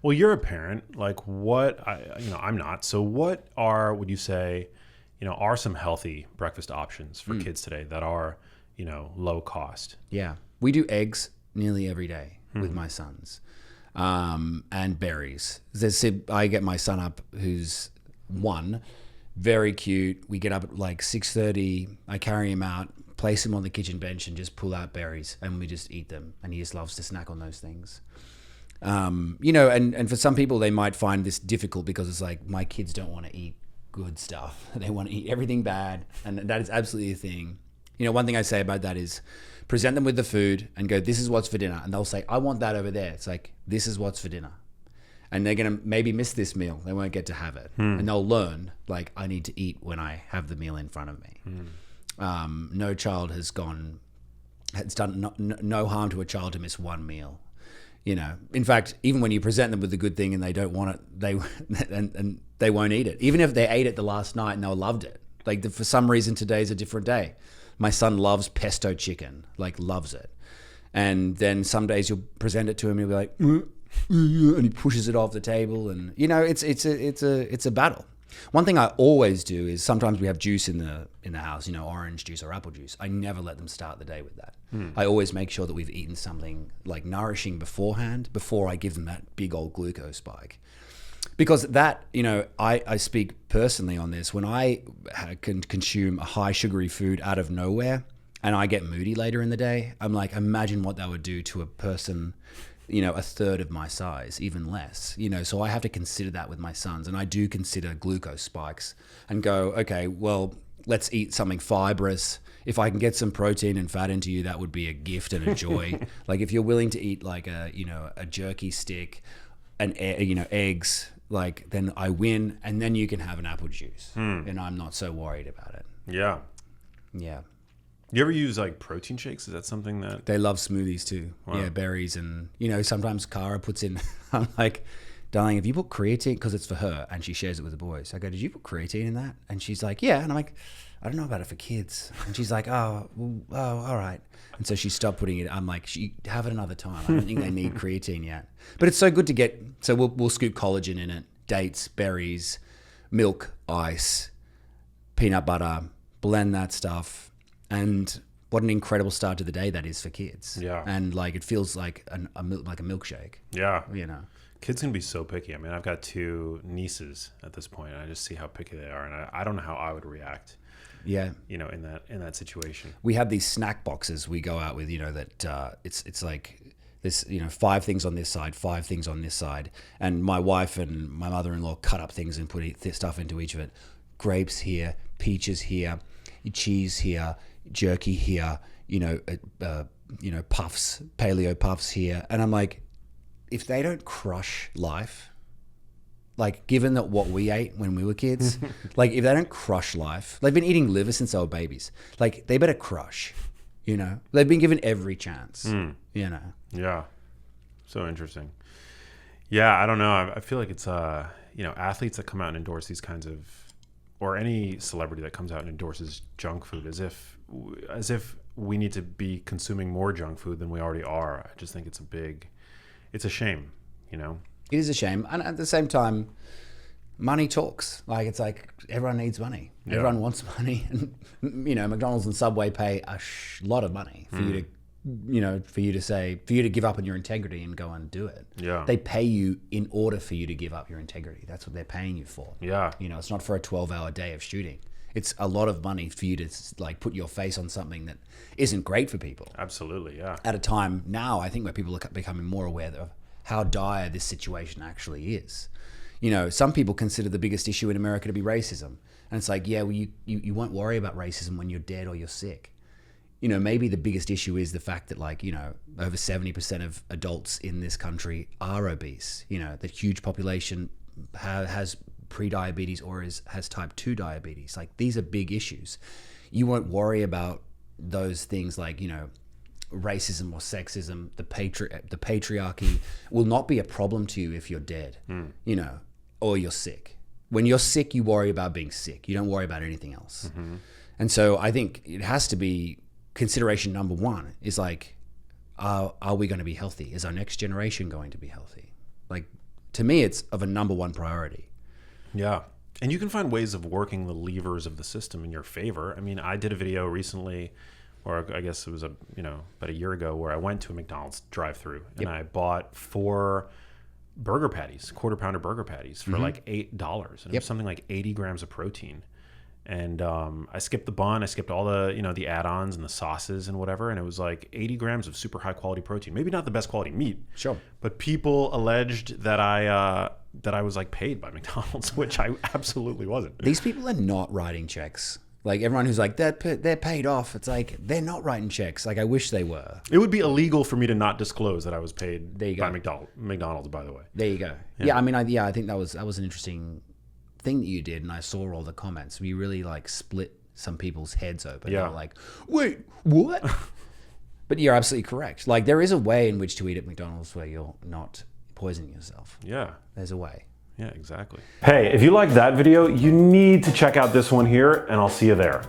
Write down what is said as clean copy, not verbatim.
Well, you're a parent. Like I'm not. So what would you say, are some healthy breakfast options for kids today that are, low cost? Yeah. We do eggs nearly every day with my sons, and berries. I get my son up, who's 1, very cute. We get up at like 6:30. I carry him out, place him on the kitchen bench and just pull out berries and we just eat them. And he just loves to snack on those things. And for some people, they might find this difficult because it's like, my kids don't want to eat good stuff. They want to eat everything bad. And that is absolutely a thing. One thing I say about that is present them with the food and go, this is what's for dinner. And they'll say, I want that over there. It's like, this is what's for dinner. And they're going to maybe miss this meal. They won't get to have it. And they'll learn, like, I need to eat when I have the meal in front of me. No child has done no harm to a child to miss one meal. In fact, even when you present them with the good thing and they don't want it, they won't eat it. Even if they ate it the last night and they loved it. Like, for some reason, today's a different day. My son loves pesto chicken, like loves it. And then some days you'll present it to him and he'll be like, and he pushes it off the table. And, it's a battle. One thing I always do is sometimes we have juice in the house, orange juice or apple juice. I never let them start the day with that. I always make sure that we've eaten something like nourishing beforehand before I give them that big old glucose spike. Because that, I speak personally on this. When I can consume a high sugary food out of nowhere and I get moody later in the day, I'm like, imagine what that would do to a person, a third of my size, even less, so I have to consider that with my sons. And I do consider glucose spikes and go, okay, well, let's eat something fibrous. If I can get some protein and fat into you, that would be a gift and a joy. Like, if you're willing to eat like a jerky stick and, eggs, like, then I win. And then you can have an apple juice and I'm not so worried about it. Yeah. Yeah. You ever use like protein shakes? Is that something that... They love smoothies too. Wow. Yeah, berries. And, sometimes Cara puts in, I'm like, darling, have you put creatine? Because it's for her and she shares it with the boys. I go, did you put creatine in that? And she's like, yeah. And I'm like, I don't know about it for kids. And she's like, oh, all right. And so she stopped putting it. I'm like, have it another time. I don't think they need creatine yet. But it's so good to get. So we'll scoop collagen in it, dates, berries, milk, ice, peanut butter, blend that stuff. And what an incredible start to the day that is for kids. Yeah. And like, it feels like a milkshake. Yeah. Kids can be so picky. I mean, I've got 2 nieces at this point, and I just see how picky they are. And I don't know how I would react. Yeah. In that situation. We have these snack boxes we go out with, that it's like this, 5 things on this side, 5 things on this side. And my wife and my mother-in-law cut up things and put stuff into each of it. Grapes here, peaches here, cheese here, jerky here, puffs, paleo puffs here. And I'm like, if they don't crush life, like, given that what we ate when we were kids, like, if they don't crush life, they've been eating liver since they were babies. Like, they better crush, They've been given every chance, Yeah. So interesting. Yeah, I don't know. I feel like it's, athletes that come out and endorse these kinds of, or any celebrity that comes out and endorses junk food as if we need to be consuming more junk food than we already are. I just think it's a shame, It is a shame. And at the same time, money talks. Like, it's like, everyone needs money. Yeah. Everyone wants money. And, McDonald's and Subway pay a lot of money for you to, for you to give up on your integrity and go and do it. Yeah. They pay you in order for you to give up your integrity. That's what they're paying you for. Yeah. It's not for a 12-hour day of shooting. It's a lot of money for you to, like, put your face on something that isn't great for people. Absolutely, yeah. At a time now, I think, where people are becoming more aware of how dire this situation actually is. Some people consider the biggest issue in America to be racism. And it's like, yeah, well, you won't worry about racism when you're dead or you're sick. Maybe the biggest issue is the fact that, like, over 70% of adults in this country are obese. The huge population has pre-diabetes or has type 2 diabetes. Like, these are big issues. You won't worry about those things like, racism or sexism, the patriarchy will not be a problem to you if you're dead, or you're sick. When you're sick, you worry about being sick. You don't worry about anything else. Mm-hmm. And so I think it has to be consideration number 1 is like, are we going to be healthy? Is our next generation going to be healthy? Like, to me, it's of a number one priority. Yeah. And you can find ways of working the levers of the system in your favor. I mean, I did a video recently, or I guess it was about a year ago, where I went to a McDonald's drive-through and I bought 4 burger patties, quarter-pounder burger patties for like $8, and it was something like 80 grams of protein. And I skipped the bun, I skipped all the the add-ons and the sauces and whatever, and it was like 80 grams of super high-quality protein. Maybe not the best quality meat, Sure, but people alleged that I was like paid by McDonald's, which I absolutely wasn't. these people are not writing checks. Like everyone who's like they're paid off. It's like they're not writing checks. Like I wish they were. It would be illegal for me to not disclose that I was paid There you by go. McDonald's, by the way. There you go. Yeah, I mean, I think that was an interesting thing that you did, and I saw all the comments. We really like split some people's heads open. Yeah. They were like, wait, what? But you're absolutely correct. Like there is a way in which to eat at McDonald's where you're not poisoning yourself. Yeah. There's a way. Yeah, exactly. Hey, if you liked that video, you need to check out this one here, and I'll see you there.